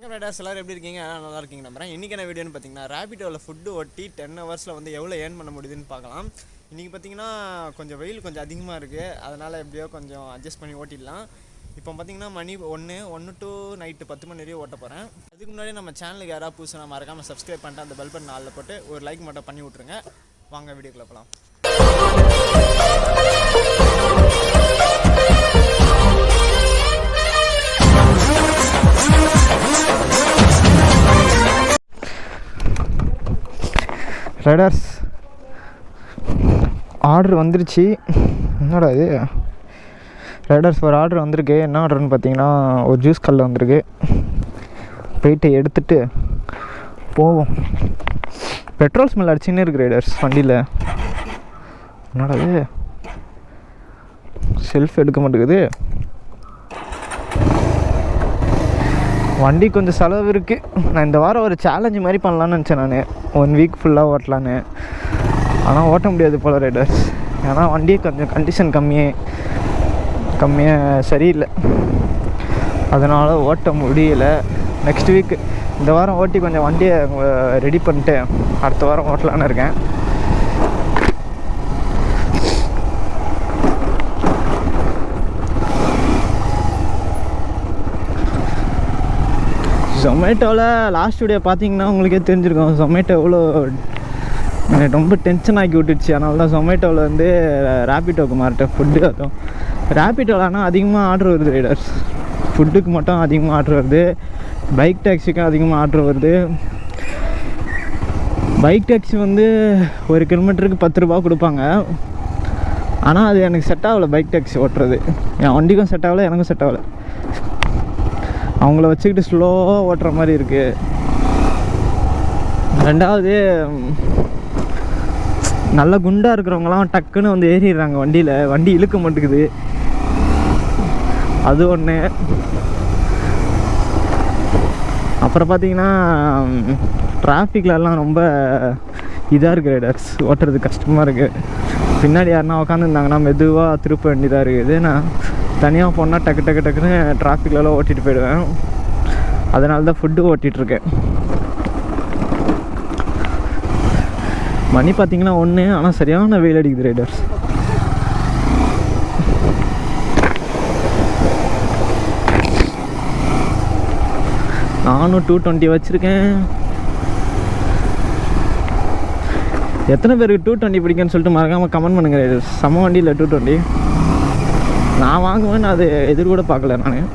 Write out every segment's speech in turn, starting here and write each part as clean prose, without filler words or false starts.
வணக்கம் ரைடர்ஸ், எல்லோரும் எப்படி இருக்கீங்க? நல்லா இருக்கீங்க நம்புறேன். இன்றைக்கி என்ன வீடியோன்னு பார்த்தீங்கன்னா, ரேபிடோவில் ஃபுட்டு ஒட்டி 10 ஹவர்ஸில் வந்து எவ்வளோ ஏர்ன் பண்ண முடியுதுன்னு பார்க்கலாம். இன்றைக்கி பார்த்தீங்கன்னா கொஞ்சம் வெயில் கொஞ்சம் அதிகமாக இருக்குது, அதனால் எப்படியோ கொஞ்சம் அட்ஜஸ்ட் பண்ணி ஓட்டிடலாம். இப்போ பார்த்தீங்கன்னா மணி 1 to நைட்டு 10 மணி வரையும் ஓட்ட போகிறேன். அதுக்கு முன்னாடி நம்ம சேனலுக்கு யாராவது புதுசாக மறக்காமல் சப்ஸ்கிரைப் பண்ணிட்டு அந்த பெல் பட்டன் ஆளில் போட்டு ஒரு லைக் மட்டும் பண்ணி விட்ருங்க. வாங்க வீடியோக்குள்ள போகலாம். ரைடர்ஸ், ஆர்டர் வந்துருச்சு. என்னடா இது ரைடர்ஸ், ஒரு ஆர்டர் வந்திருக்கு. என்ன ஆர்டர்னு பார்த்தீங்கன்னா ஒரு ஜூஸ் கல்ல வந்திருக்கு. போயிட்டு எடுத்துகிட்டு போவோம். பெட்ரோல் ஸ்மெல் அடிச்சுன்னு இருக்கு ரைடர்ஸ் வண்டியில். என்னடா இது செல்ஃப் எடுக்க மாட்டேங்குது. வண்டி கொஞ்சம் செலவு இருக்குது. நான் இந்த வாரம் ஒரு சேலஞ்சு மாதிரி பண்ணலான்னு நினச்சேன். நான் 1 வீக் ஃபுல்லாக ஓட்டலான்னு, ஆனால் ஓட்ட முடியாது போல் ரைடர்ஸ். ஏன்னா வண்டி கொஞ்சம் கண்டிஷன் கம்மியாக சரியில்லை, அதனால் ஓட்ட முடியலை. நெக்ஸ்ட் வீக் இந்த வாரம் ஓட்டி கொஞ்சம் வண்டியை ரெடி பண்ணிட்டு அடுத்த வாரம் ஓட்டலான்னு இருக்கேன். ஜொமேட்டோவில் லாஸ்ட் வீடியோ பார்த்தீங்கன்னா உங்களுக்கே தெரிஞ்சிருக்கும். ஜொமேட்டோ எவ்வளோ ரொம்ப டென்ஷன் ஆக்கி விட்டுடுச்சு. அதனால தான் ஜொமேட்டோவில் வந்து ரேபிடோவுக்கு மாறிட்டேன் ஃபுட்டு. அதுவும் ரேபிடோவில் ஆனால் அதிகமாக ஆர்டர் வருது ரைடர்ஸ். ஃபுட்டுக்கு மட்டும் அதிகமாக ஆர்டர் வருது, பைக் டாக்ஸிக்கும் அதிகமாக ஆர்டர் வருது. பைக் டாக்ஸி வந்து 1 கிலோமீட்டருக்கு 10 ரூபா கொடுப்பாங்க. ஆனால் அது எனக்கு செட் ஆகலை. பைக் டாக்ஸி ஓட்டுறது என் வண்டிக்கும் செட் ஆகலை, எனக்கும் செட் ஆகலை. அவங்கள வச்சுக்கிட்டு ஸ்லோவாக ஓட்டுற மாதிரி இருக்குது. ரெண்டாவது, நல்ல குண்டாக இருக்கிறவங்களாம் டக்குன்னு வந்து ஏறிடுறாங்க வண்டியில். வண்டி இழுக்க மாட்டேங்குது, அது ஒன்று. அப்புறம் பார்த்தீங்கன்னா டிராஃபிக்லலாம் ரொம்ப இதாக இருக்குது ரைடர்ஸ். ஓட்டுறது கஷ்டமாக இருக்குது. பின்னாடி யாருன்னா உட்காந்துருந்தாங்கன்னா மெதுவாக திருப்ப வேண்டியதாக இருக்குது. நான் தனியாக போனால் டக்குன்னு டிராஃபிக்லலாம் ஓட்டிகிட்டு போயிடுவேன். அதனால தான் ஃபுட்டு ஓட்டிகிட்ருக்கேன். மணி பார்த்தீங்கன்னா 1, ஆனால் சரியான வெயில் அடிக்குது ரைடர்ஸ். நானும் 220 வச்சுருக்கேன். எத்தனை பேருக்கு 220 பிடிக்குன்னு சொல்லிட்டு மறக்காமல் கமெண்ட் பண்ணுங்க ரைடர்ஸ். செம்ம வண்டியில் 220 நான் வாங்குவேன்னு அது எதிர்கூட பார்க்கல நான்.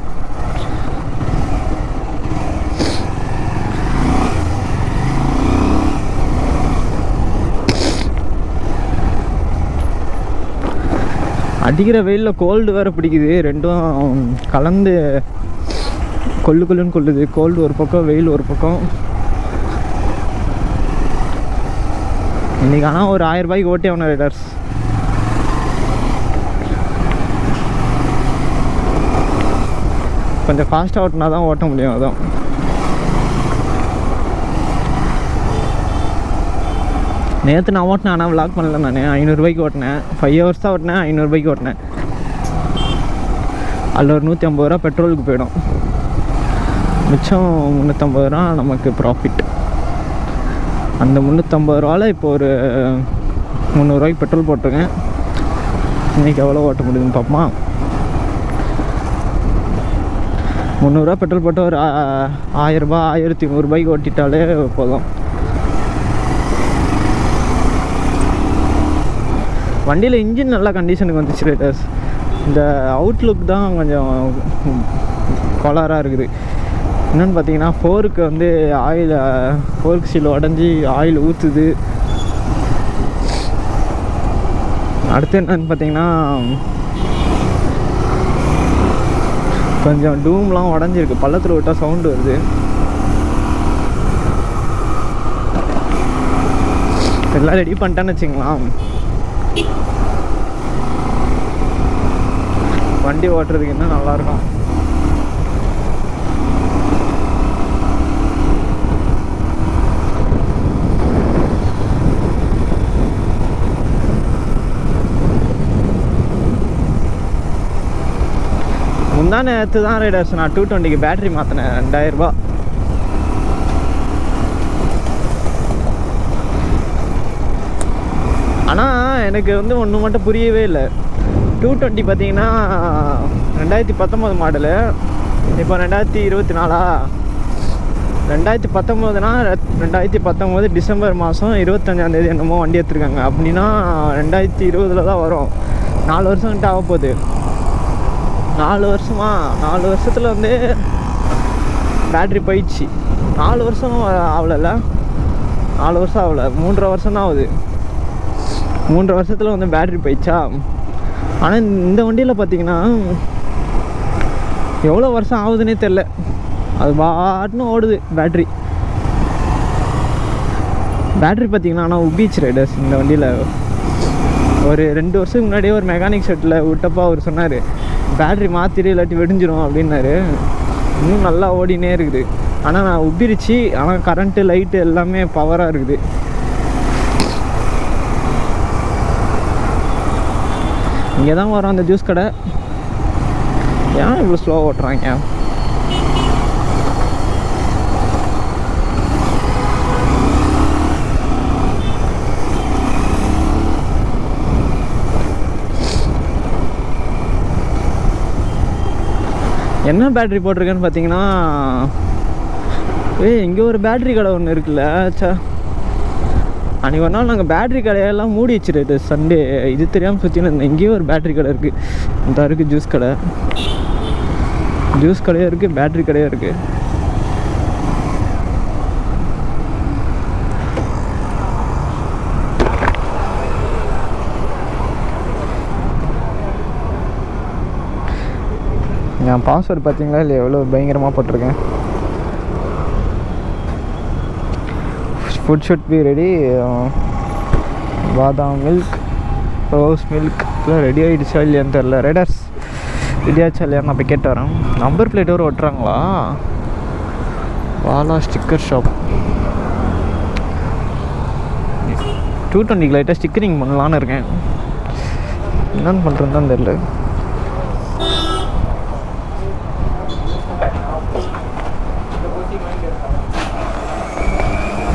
அடிக்கிற வெயிலில் கோல்டு வேறு பிடிக்குது. ரெண்டும் கலந்து கொல்லுன்னு கொல்லுது. கோல்டு ஒரு பக்கம், வெயில் ஒரு பக்கம். இன்றைக்கி ஆனால் ஒரு 1000 ரூபாய்க்கு ஓட்டி ஆகணும் ரைடர்ஸ். கொஞ்சம் ஃபாஸ்ட்டாக ஓட்டினா தான் ஓட்ட முடியும். அதுவும் நேற்று நான் ஓட்டினேன், ஆனால் விளாக் பண்ணல. நான் 500 ரூபாய்க்கு ஓட்டினேன். 5 ஹவர்ஸ் தான் ஓட்டினேன். 500 ரூபாய்க்கு ஓட்டினேன். அதில் ஒரு 150 ரூபா பெட்ரோலுக்கு போயிடும். மிச்சம் 350 ரூபா நமக்கு ப்ராஃபிட். அந்த 350 ரூபாவில் இப்போ ஒரு 300 ரூபாய்க்கு பெட்ரோல் போட்டிருக்கேன். இன்றைக்கி எவ்வளோ ஓட்ட முடியுதுன்னு பார்ப்போமா. 300 ரூபா பெட்ரோல் போட்டு ஒரு 1000 ரூபா 1100 ரூபாய்க்கு ஓட்டிட்டாலே போதும். வண்டியில் இன்ஜின் நல்லா கண்டிஷனுக்கு வந்துச்சு ரைடர்ஸ். இந்த அவுட்லுக் தான் கொஞ்சம் கோளாறாக இருக்குது. என்னென்னு பார்த்தீங்கன்னா ஃபோருக்கு வந்து ஃபோர்க் சீல் உடஞ்சி ஆயில் ஊற்றுது. அடுத்து என்னன்னு பார்த்தீங்கன்னா கொஞ்சம் டூம்லாம் உடஞ்சிருக்கு. பள்ளத்தில் விட்டால் சவுண்டு வருது. எல்லாம் ரெடி பண்ணிட்டேன்னு வச்சுக்கலாம். வண்டி ஓட்டுறதுக்கு இன்னும் நல்லாயிருக்கும். முந்தா நேற்று தான் ரைடர்ஸ் நான் 220க்கு பேட்டரி மாற்றினேன். 2000 ரூபா. ஆனால் எனக்கு வந்து ஒன்று மட்டும் புரியவே இல்லை. 220 பார்த்தீங்கன்னா 2019 மாடலு, இப்போ 2024. 2019னா 2019 டிசம்பர் மாதம் 25ஆந்தேதி என்னமோ வண்டி எடுத்துருக்காங்க. அப்படின்னா 2020 தான் வரும். 4 வருஷம்கிட்ட ஆக போகுது. 4 வருஷமா? 4 வருஷத்தில் வந்து பேட்ரி போயிடுச்சு. 4 வருஷம் ஆகலைல்ல, 4 வருஷம் ஆகலை, 3.5 வருஷம் தான் ஆகுது. 3.5 வருஷத்தில் வந்து பேட்ரி போயிடுச்சா. ஆனால் இந்த வண்டியில் பார்த்தீங்கன்னா எவ்வளோ வருஷம் ஆகுதுன்னே தெரில, அது பாட்டுன்னு ஓடுது பேட்ரி. பார்த்தீங்கன்னா ஆனால் உபிச்சு ரைடர்ஸ் இந்த வண்டியில். ஒரு 2 வருஷத்துக்கு முன்னாடியே ஒரு மெக்கானிக் செட்டில் விட்டப்போ அவர் சொன்னார், பேட்ரி மாற்றிடு இல்லாட்டி வெடிஞ்சிரும் அப்படின்னாரு. இன்னும் நல்லா ஓடினே இருக்குது. ஆனால் நான் உபிரிச்சு, ஆனால் கரண்ட்டு லைட்டு எல்லாமே பவராக இருக்குது. இங்கே தான் வரோம் அந்த ஜூஸ் கடை. ஏன் இவ்வளோ ஸ்லோவாக ஓட்டுறாங்க? என்ன பேட்ரி போட்டிருக்கேன்னு பார்த்தீங்கன்னா, இங்கே ஒரு பேட்ரி கடை ஒன்று இருக்குல்ல. சா, அன்றைக்கி ஒரு நாள் நாங்கள் பேட்ரி கடையெல்லாம் மூடி வச்சுருது சண்டே. இது தெரியாமல் சுற்றினு இருந்தேன். இங்கேயும் ஒரு பேட்ரி கடை இருக்குது. இந்த இருக்குது ஜூஸ் கடையும் இருக்குது, பேட்ரி கடையும் இருக்குது. என் பாஸ்வேர்டு பார்த்தீங்களா இல்லை, எவ்வளோ பயங்கரமாக போட்டிருக்கேன். Food should be ready. பாதாம் மில்க், ரோஸ் மில்க் எல்லாம் ரெடி ஆகிடுச்சா இல்லையான்னு தெரில. ரைடர்ஸ் ரெடி ஆச்சா இல்லையான்னு நான் போய் கேட்டு வரேன். நம்பர் பிளேட் ஒரு ஒட்டுறாங்களா? வாலா ஸ்டிக்கர் ஷாப். 220 லைட்டாக ஸ்டிக்கரிங் பண்ணலான்னு இருக்கேன். என்னென்னு பண்ணுறதுன்னு தான் தெரில.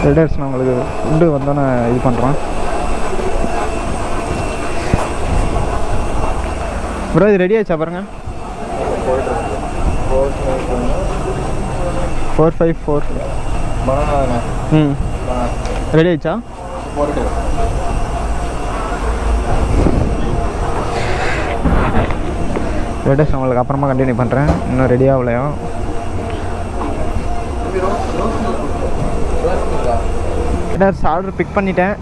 ரைடர்ஸ் நான் உங்களுக்கு ஃபுட்டு வந்தோன்னே இது பண்ணுறேன். ப்ரோ இது ரெடி ஆச்சா பாருங்கள். 454. ரெடி ஆயிடுச்சா? ரைடர்ஸ் உங்களுக்கு அப்புறமா கண்டினியூ பண்ணுறேன். இன்னும் ரெடி ஆகலையா? ரைடர்ஸ் ஆர்டர் பிக் பண்ணிட்டேன்.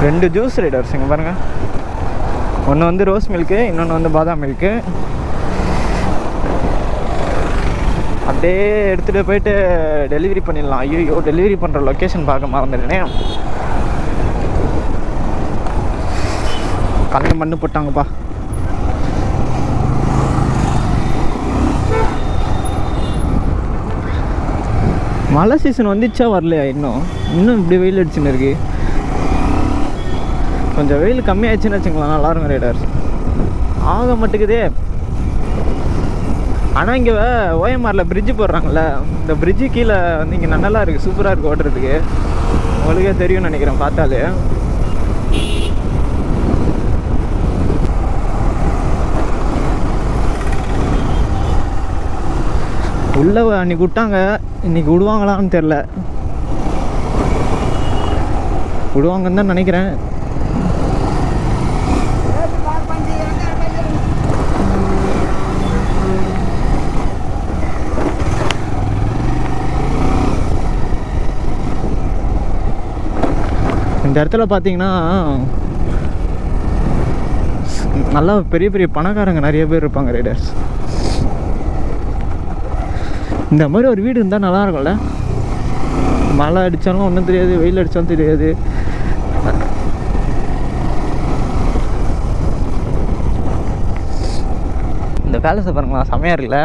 2 ஜூஸ் ரைடர்ஸ் இங்கே பாருங்கள். ஒன்று வந்து ரோஸ் மில்க்கு, இன்னொன்று வந்து பாதாம் மில்க்கு. அப்படியே எடுத்துகிட்டு போயிட்டு டெலிவரி பண்ணிடலாம். ஐயோ, டெலிவரி பண்ணுற லொக்கேஷன் பார்க்க மறந்துட்டேனே. கண்ணு மண்ணு போட்டாங்கப்பா. மழை சீசன் வந்துச்சா வரலையா? இன்னும் இப்படி வெயில் அடிச்சுன்னு இருக்கு. கொஞ்சம் வெயில் கம்மியாகிடுச்சுன்னு வச்சுங்களேன், நல்லாயிருக்கும் ரைடர்ஸ். ஆக மாட்டேங்குதே. ஆனால் இங்கே ஓஎம்ஆரில் பிரிட்ஜு போடுறாங்கள்ல, இந்த பிரிட்ஜு கீழே வந்து இங்கே நல்லா இருக்குது, சூப்பராக இருக்குது ஓட்டுறதுக்கு. உங்களுக்கே தெரியும்னு நினைக்கிறேன் பார்த்தாலே. உள்ளே அன்றைக்கி விட்டாங்க, இன்றைக்கி விடுவாங்களான்னு தெரில. விடுவாங்கன்னு தான் நினைக்கிறேன். இந்த இடத்துல பார்த்தீங்கன்னா நல்லா பெரிய பெரிய பணக்காரங்க நிறைய பேர் இருப்பாங்க ரைடர்ஸ். இந்த மாதிரி ஒரு வீடு இருந்தால் நல்லா இருக்கும்ல. மழை அடித்தாலும் ஒன்றும் தெரியாது, வெயில் அடித்தாலும் தெரியாது. இந்த பேலஸை பாருங்களா, செமையாக இருக்குல்ல.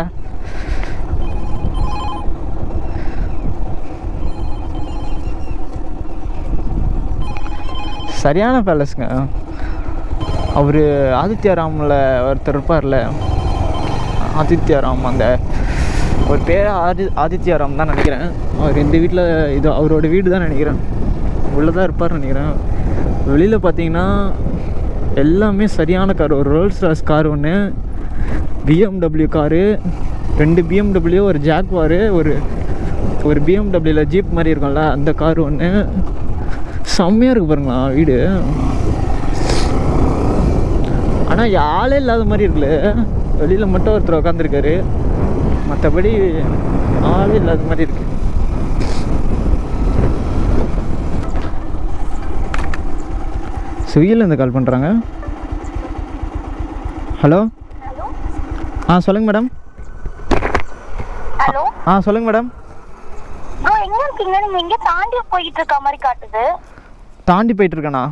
சரியான பேலஸுங்க. அவர் ஆதித்யாராமில் ஒருத்தர் இருப்பார்ல, ஆதித்யாராம், அந்த ஒரு பேர் ஆதித்யாராம் தான் நினைக்கிறேன். அவர் இந்த வீட்டில் இது அவரோட வீடு தான் நினைக்கிறேன். உள்ளே தான் இருப்பார்னு நினைக்கிறேன். வெளியில் பார்த்தீங்கன்னா எல்லாமே சரியான கார். ஒரு ரோல்ஸ் ராய்ஸ் கார் ஒன்று, BMW காரு 2 BMW, ஒரு ஜாக்வாரு, ஒரு BMWவில் ஜீப் மாதிரி இருக்கும்ல அந்த கார் ஒன்று. செம்மையாக இருக்குது பாருங்களா வீடு. ஆனால் ஆளே இல்லாத மாதிரி இருக்குல்ல. வெளியில் மட்டும் ஒருத்தர் உட்காந்துருக்காரு, மற்றபடி ஆளே இல்லாத மாதிரி இருக்கு. ஸ்விக்கிலேருந்து கால் பண்ணுறாங்க. ஹலோ. சொல்லுங்கள் மேடம். ஹலோ. சொல்லுங்கள் மேடம். ப்ரோ எங்க இருக்கீங்க? நீங்க எங்க தாண்டி போயிட்டு இருக்க மாதிரி காட்டுது. தாண்டி போயிட்டு இருக்கேனா?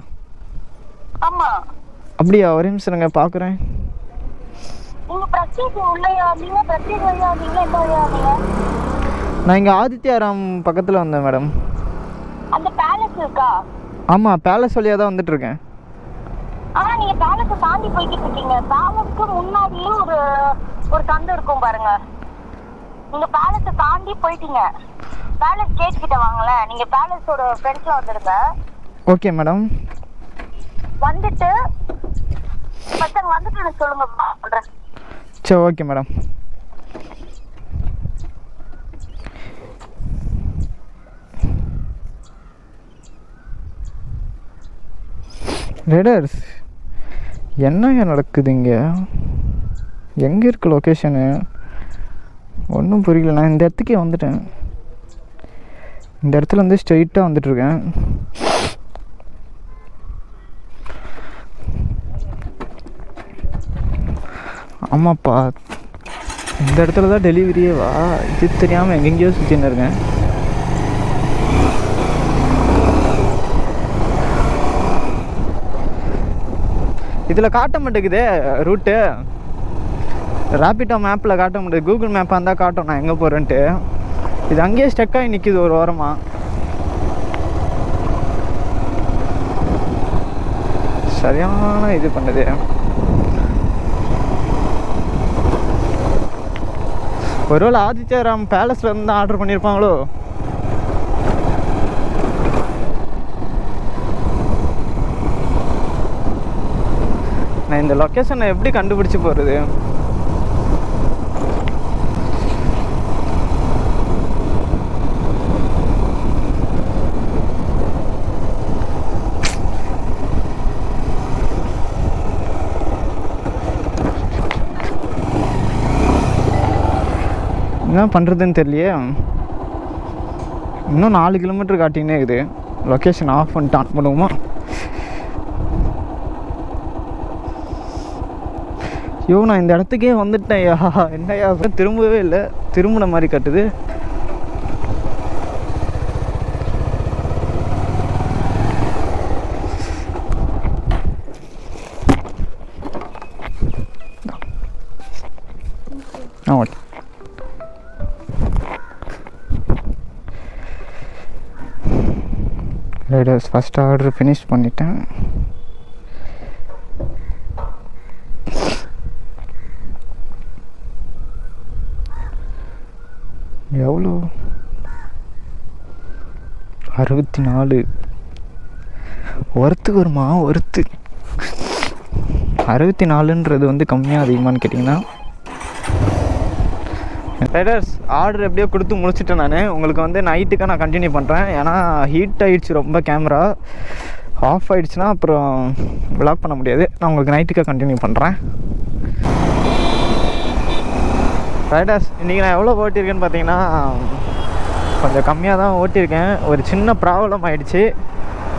ஆமா. அப்படியா? ஒரே நிமிஷம் இருங்க பார்க்குறேன். நீங்க பிரத்யேக உள்ளயா? நீங்க பிரத்யேக வழியா? நீங்க எந்த வழியா நீங்க? நான் இங்கே ஆதித்யாராம் பக்கத்தில் வந்தேன் மேடம். அந்த பேலஸ் இருக்கா? ஆமாம், பேலஸ் வழியாக தான் வந்துட்டு இருக்கேன். நீங்க பேலஸை தாண்டி போயிட்டு இருக்கீங்க. பேலஸ்க்கு முன்னாடியே ஒரு சந்து இருக்கும் பாருங்க. நீங்க பேலஸை தாண்டி போயிட்டீங்க. பேலஸ் கேட் கிட்ட வாங்களேன். நீங்க பேலஸோட ஃப்ரண்ட்ல வந்துடுங்க. Okay madam. வந்துட்டு பசங்க வந்துட்டு எனக்கு சொல்லுங்க சொல்றேன். சரி ஓகே மேடம். ரைடர்ஸ் என்னங்க நடக்குது இங்கே? எங்கே இருக்குது லொக்கேஷனு? ஒன்றும் புரியல. நான் இந்த இடத்துக்கே வந்துட்டேன். இந்த இடத்துல வந்து ஸ்ட்ரெயிட்டாக வந்துட்டுருக்கேன். ஆமாப்பா, இந்த இடத்துல தான் டெலிவரியே வா. இது தெரியாமல் எங்கெங்கேயோ சுற்றின்னு இருக்கேன். இதில் காட்ட மாட்டேங்குதே ரூட்டு. ரேபிடோ மேப்பில் காட்ட மாட்டேங்குது. கூகுள் மேப்பாக இருந்தால் காட்டும் நான் எங்கே போகிறேன்ட்டு. இது அங்கேயே ஸ்டக்காகி நிற்கிது ஒரு ஓரமாக. சரியான இது பண்ணுது. ஒருவேளை ஆதித்யாராம் பேலஸில் இருந்து தான் ஆர்டர் பண்ணியிருப்பாங்களோ? நான் இந்த லொக்கேஷனை எப்படி கண்டுபிடிச்சி போகிறது? என்ன பண்ணுறதுன்னு தெரியலையே. இன்னும் 4 கிலோமீட்டர் காட்டினே இருக்குது. லொக்கேஷன் ஆஃப் பண்ணிட்டு ஆன் பண்ணுவோமா? ஐயோ, நான் இந்த இடத்துக்கே வந்துட்டேன்யா. என்னையா திரும்பவே இல்லை, திரும்பின மாதிரி கட்டுது. Okay. Riders first order finish பண்ணிட்டேன். எவ்வளோ? 64. ஒர்த்து வருமா? ஒர்த்து 64ன்றது வந்து கம்மியாக அதிகமானு கேட்டிங்கன்னா, ரைடர்ஸ் ஆர்டர் எப்படியோ கொடுத்து முடிச்சுட்டேன் நான். உங்களுக்கு வந்து நைட்டுக்காக நான் கண்டினியூ பண்ணுறேன். ஏன்னா ஹீட் ஆகிடுச்சு ரொம்ப. கேமரா ஆஃப் ஆகிடுச்சுன்னா அப்புறம் விளாக் பண்ண முடியாது. நான் உங்களுக்கு நைட்டுக்காக கண்டினியூ பண்ணுறேன். ரைடர்ஸ் இன்றைக்கி நான் எவ்வளோ ஓட்டியிருக்கேன்னு பார்த்தீங்கன்னா, கொஞ்சம் கம்மியாக தான் ஓட்டியிருக்கேன். ஒரு சின்ன ப்ராப்ளம் ஆகிடுச்சு.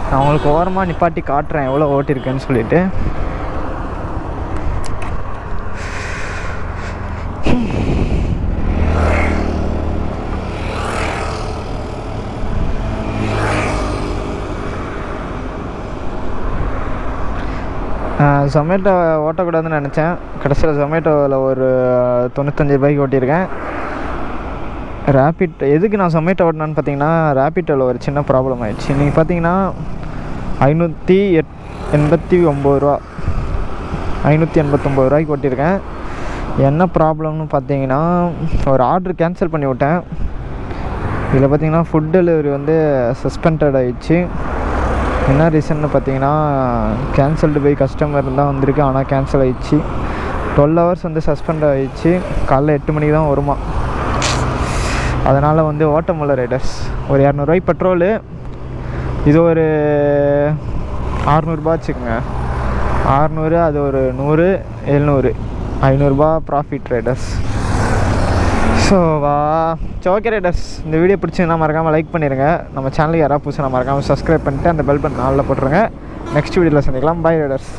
நான் உங்களுக்கு ஓரமாக நிப்பாட்டி காட்டுறேன் எவ்வளோ ஓட்டியிருக்கேன்னு சொல்லிவிட்டு. ஜொமேட்டோ ஓட்டக்கூடாதுன்னு நினச்சேன். கடைசியில் ஜொமேட்டோவில் ஒரு 95 ரூபாய்க்கு ஓட்டியிருக்கேன். ரேபிட் எதுக்கு நான் ஜொமேட்டோ ஓட்டினான்னு பார்த்தீங்கன்னா, ரேபிட்டோவில் ஒரு சின்ன ப்ராப்ளம் ஆகிடுச்சு. இன்றைக்கி பார்த்தீங்கன்னா 589 ரூபா, 589 ரூபாய்க்கு ஓட்டியிருக்கேன். என்ன ப்ராப்ளம்னு பார்த்தீங்கன்னா, ஒரு ஆர்டர் கேன்சல் பண்ணி விட்டேன். இதில் பார்த்தீங்கன்னா ஃபுட் டெலிவரி வந்து சஸ்பெண்டட் ஆகிடுச்சு. என்ன ரீசன்னு பார்த்தீங்கன்னா கேன்சல்டு பை கஸ்டமர் தான் வந்திருக்கு, ஆனால் கேன்சல் ஆகிடுச்சு. 12 ஹவர்ஸ் வந்து சஸ்பெண்ட் ஆகிடுச்சு. காலைல 8 மணிக்கு தான் வருமா. அதனால் வந்து ஓட்ட முடியல ரைடர்ஸ். ஒரு 200 பெட்ரோலு, இது ஒரு 600 வச்சுக்கோங்க. 600 அது ஒரு 100 700 500 profit Riders. So okay Riders, இந்த வீடியோ பிடிச்சிங்கன்னா மறக்காமல் லைக் பண்ணிடுங்க. நம்ம சேனலுக்கு யாராவது புதுசாக மறக்காமல் சப்ஸ்கிரைப் பண்ணிட்டு அந்த பெல் பட்டன் ஆல்ல போட்டுருங்க. நெக்ஸ்ட் வீடியோவில் சந்திக்கலாம். Bye Riders.